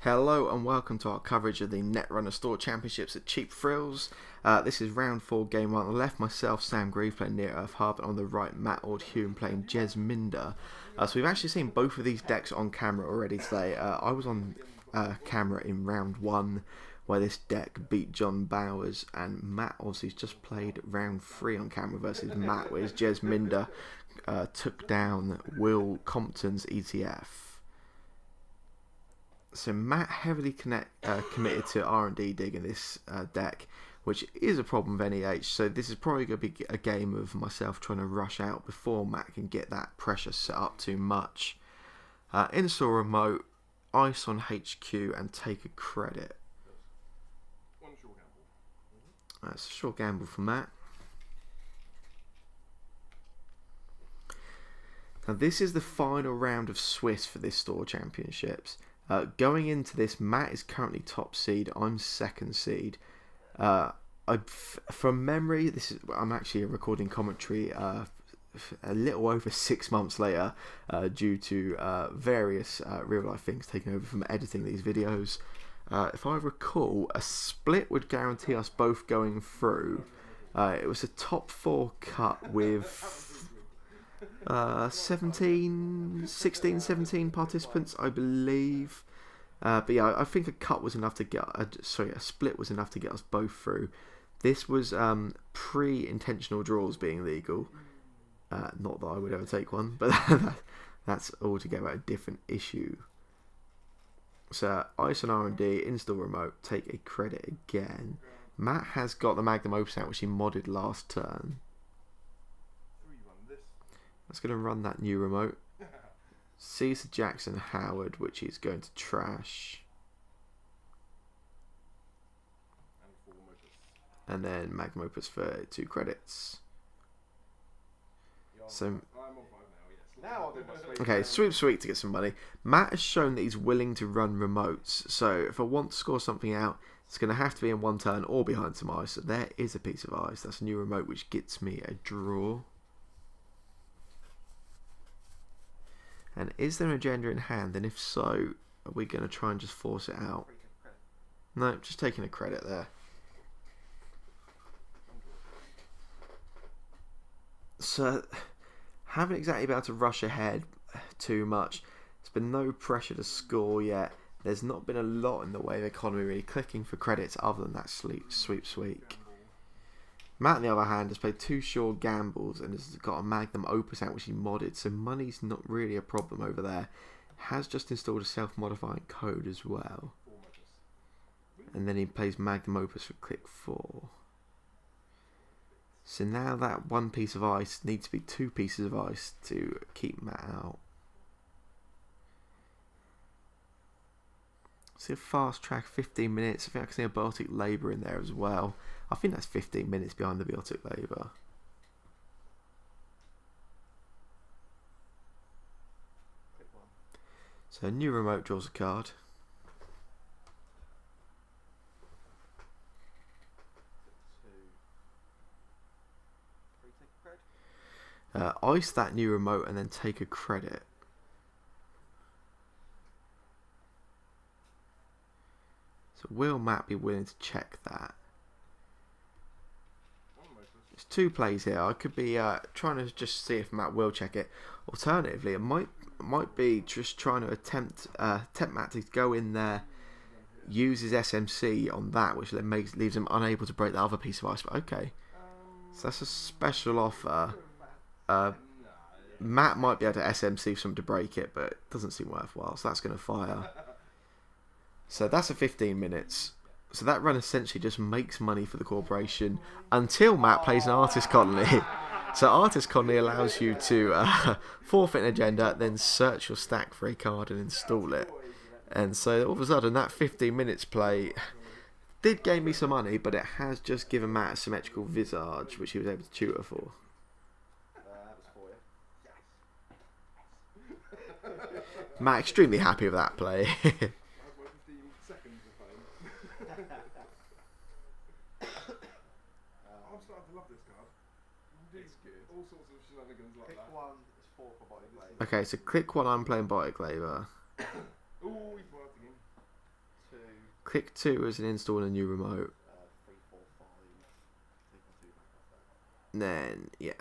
Hello and welcome to our coverage of the Netrunner Store Championships at Cheap Thrills. This is round 4, game 1. On the left, myself, Sam Grieve, playing Near Earth Hub, and on the right, Matt Ordhume playing Jesminder. So we've actually seen both of these decks on camera already today. I was on camera in round 1, where this deck beat John Bowers, and Matt obviously just played round 3 on camera versus Matt, where his Jesminder took down Will Compton's ETF. So Matt heavily committed to R&D dig in this deck, which is a problem with NEH. So this is probably going to be a game of myself trying to rush out before Matt can get that pressure set up too much. Install remote, ice on HQ, and take a credit. One short gamble. That's a short gamble for Matt. Now this is the final round of Swiss for this store championships. Going into this, Matt is currently top seed. I'm second seed. From memory, I'm actually recording commentary a little over 6 months later, due to various real life things taking over from editing these videos. If I recall, a split would guarantee us both going through. It was a top 4 cut with 16, 17 participants, I believe. But yeah, I think a cut was enough to get. A split was enough to get us both through. This was pre-intentional draws being legal. Not that I would ever take one, but that's altogether a different issue. So ice on R&D, install remote, take a credit again. Matt has got the Magnum Opus out, which he modded last turn. That's going to run that new remote. Caesar Jackson Howard, which he's going to trash. And then Magnum Opus for 2 credits. So, okay, sweep to get some money. Matt has shown that he's willing to run remotes. So if I want to score something out, it's going to have to be in one turn or behind some ice. So there is a piece of ice. That's a new remote, which gets me a draw. And is there an agenda in hand? And if so, are we going to try and just force it out? No, just taking a credit there. So, haven't exactly been able to rush ahead too much. There's been no pressure to score yet. There's not been a lot in the way of economy really clicking for credits other than that sweep. Matt, on the other hand, has played 2 short gambles and has got a Magnum Opus out, which he modded, so money's not really a problem over there. Has just installed a self-modifying code as well. And then he plays Magnum Opus for click 4. So now that 1 piece of ice needs to be 2 pieces of ice to keep Matt out. See a fast track, 15 minutes. I think I can see a Baltic Labour in there as well. I think that's 15 minutes behind the Baltic Labour. So a new remote draws a card. Ice that new remote and then take a credit. So will Matt be willing to check that? There's 2 plays here. I could be trying to just see if Matt will check it. Alternatively, it might be just trying to tempt Matt to go in there, use his SMC on that, which then leaves him unable to break the other piece of ice. But okay, so that's a special offer. Matt might be able to SMC something to break it, but it doesn't seem worthwhile. So that's going to fire. So that's a 15 minutes. So that run essentially just makes money for the corporation until Matt plays an Artist Colony. So Artist Colony allows you to forfeit an agenda, then search your stack for a card and install it. And so all of a sudden that 15 minutes play did gain me some money, but it has just given Matt a symmetrical visage, which he was able to tutor for. Matt extremely happy with that play. Okay, so click 1, I'm playing Baltic Labour. Oh, he's working him. Click 2 as an install a new remote. Then, yeah.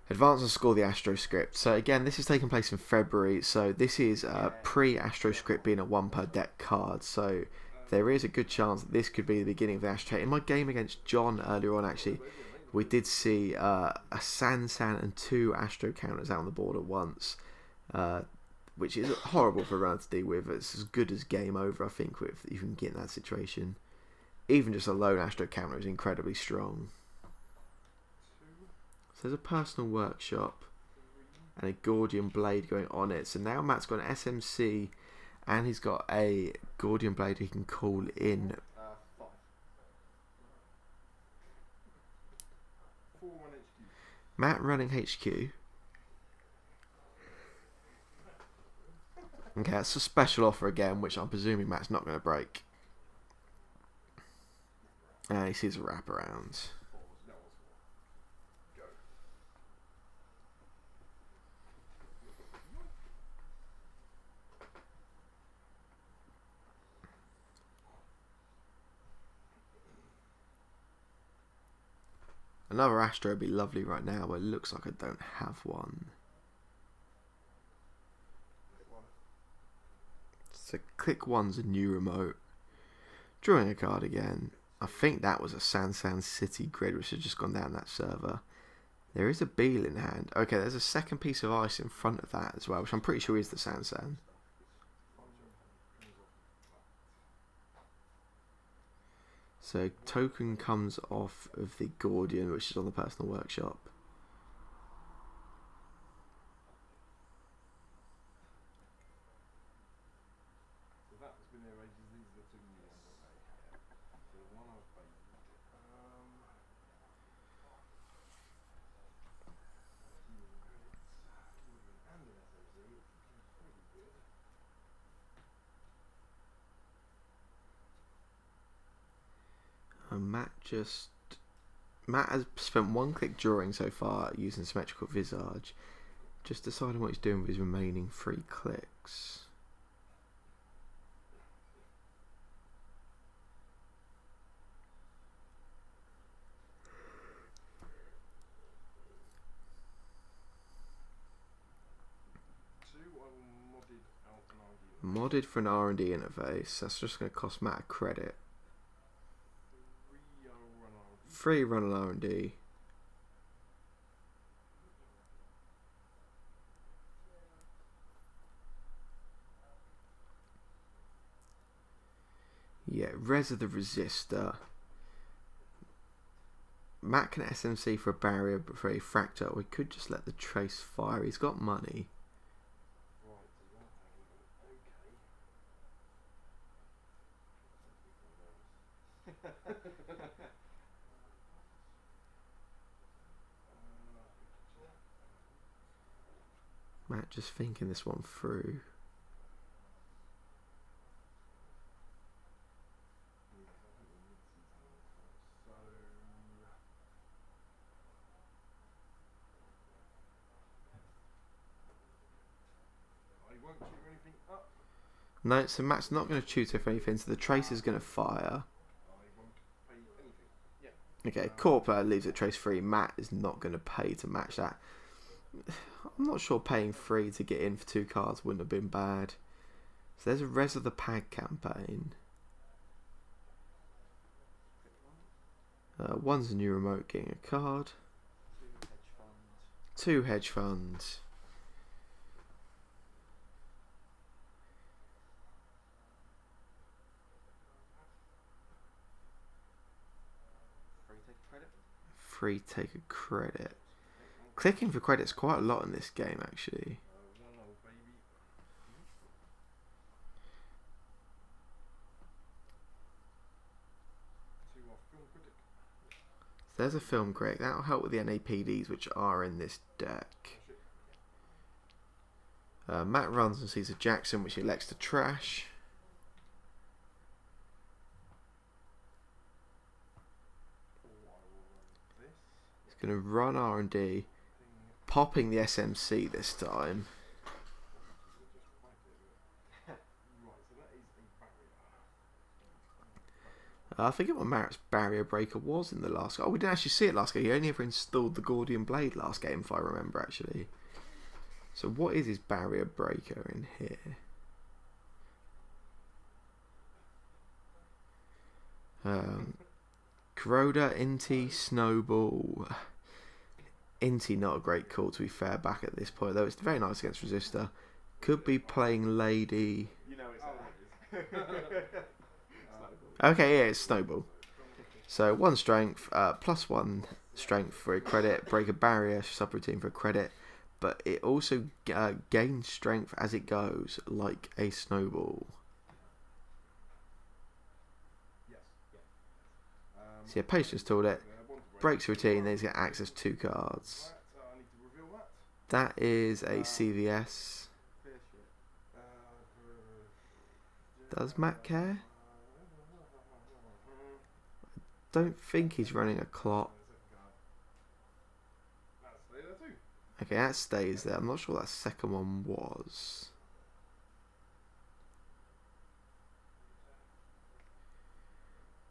Advance and score the Astro script. So again, this is taking place in February. So this is pre-Astro script being a 1 per deck card. So there is a good chance that this could be the beginning of the Astro. In my game against John earlier on, actually, we did see a Sansan and 2 Astro counters out on the board at once. Which is horrible for a round to deal with. It's as good as game over, I think, if you can get in that situation. Even just a lone Astro counter is incredibly strong. So there's a personal workshop and a Gordian blade going on it. So now Matt's got an SMC and he's got a Gordian blade he can call in. Matt running HQ. Okay, that's a special offer again, which I'm presuming Matt's not going to break. And he sees a wraparound. Another Astro would be lovely right now, but it looks like I don't have one. So click 1's a new remote. Drawing a card again. I think that was a Sansan City grid which has just gone down that server. There is a Beal in hand. Okay, there's a second piece of ice in front of that as well, which I'm pretty sure is the Sansan. So token comes off of the Gordian, which is on the personal workshop. Matt has spent 1 click drawing so far using Symmetrical Visage, just deciding what he's doing with his remaining 3 clicks. Modded for an R&D interface, that's just going to cost Matt a credit. Free run an R&D. Yeah, Res of the Resistor. Matt can SMC for a barrier, but for a fracture, or he could just let the trace fire. He's got money. Matt just thinking this one through. No, so Matt's not going to tutor for anything, so the trace is going to fire. Okay, Corpa leaves it trace free. Matt is not going to pay to match that. I'm not sure paying 3 to get in for 2 cards wouldn't have been bad. So there's a Res of the Pag campaign. 1's a new remote getting a card. 2 hedge funds. Free take a credit. Clicking for credits quite a lot in this game actually. So there's a film critic. That'll help with the NAPDs which are in this deck. Matt runs and sees a Jackson which he elects to trash. He's going to run R&D, popping the SMC this time. I forget what Matt's barrier breaker was in the last game. Oh, we didn't actually see it last game. He only ever installed the Gordian Blade last game, if I remember, actually. So what is his barrier breaker in here? Corroder, Inti, Snowball. Inti not a great call, to be fair, back at this point, though. It's very nice against Resistor. Could be playing Lady. You know it's Okay, yeah, it's Snowball. So 1 strength, plus 1 strength for a credit, break a barrier, subroutine for a credit, but it also gains strength as it goes, like a Snowball. So yeah, Patience tooled it, breaks routine, then he's got access to 2 cards. That is a CVS. Does Matt care? Don't think he's running a clock. Okay, that stays there. I'm not sure what that second one was.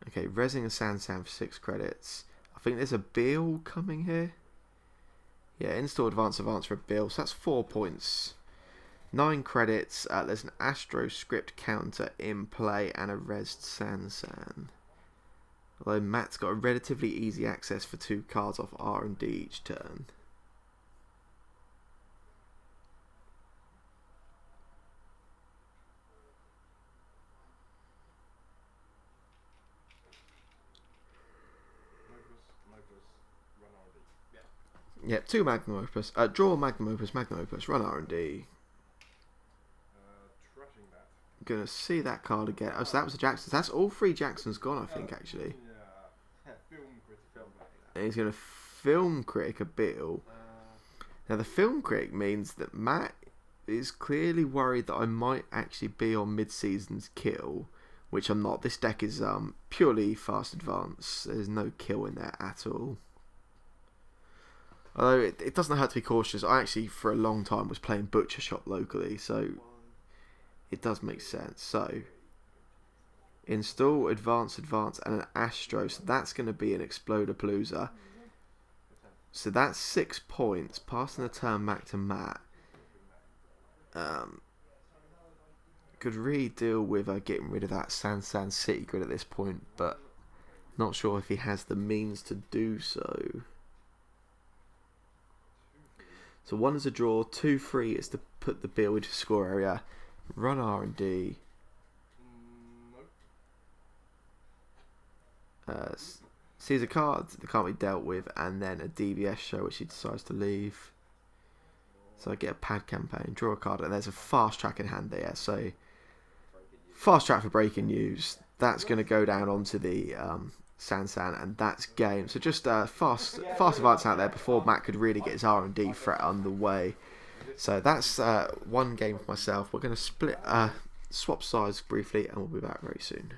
Okay, resing a Sansan for 6 credits. I think there's a Bill coming here. Yeah, install advance for a Bill. So that's 4 points. 9 credits. There's an Astro script counter in play and a resed Sansan. Although Matt's got a relatively easy access for 2 cards off R&D each turn. Yep, 2 Magnum Opus. Draw Magnum Opus, run R&D. Gonna see that card again. Oh, so that was a Jackson. That's all 3 Jacksons gone, I think, actually. And he's gonna film critic a Bill. Now the film critic means that Matt is clearly worried that I might actually be on mid-season's kill, which I'm not. This deck is purely fast advance. There's no kill in there at all. Although it doesn't hurt to be cautious. I actually, for a long time, was playing Butcher Shop locally, so it does make sense. So, install, advance, and an Astro. So that's going to be an Explodapalooza. So that's 6 points, passing the turn back to Matt. Could really deal with getting rid of that Sansan City grid at this point, but not sure if he has the means to do so. So 1 is a draw, 2, 3 is to put the Bill into score area, run R&D. Sees a card that can't be dealt with, and then a DBS show which he decides to leave. So I get a pad campaign, draw a card, and there's a fast track in hand there. So fast track for breaking news. That's going to go down onto the Sansan, and that's game. So just fast advance out there before Matt could really get his R&D threat underway. So that's 1 game for myself. We're going to swap sides briefly, and we'll be back very soon.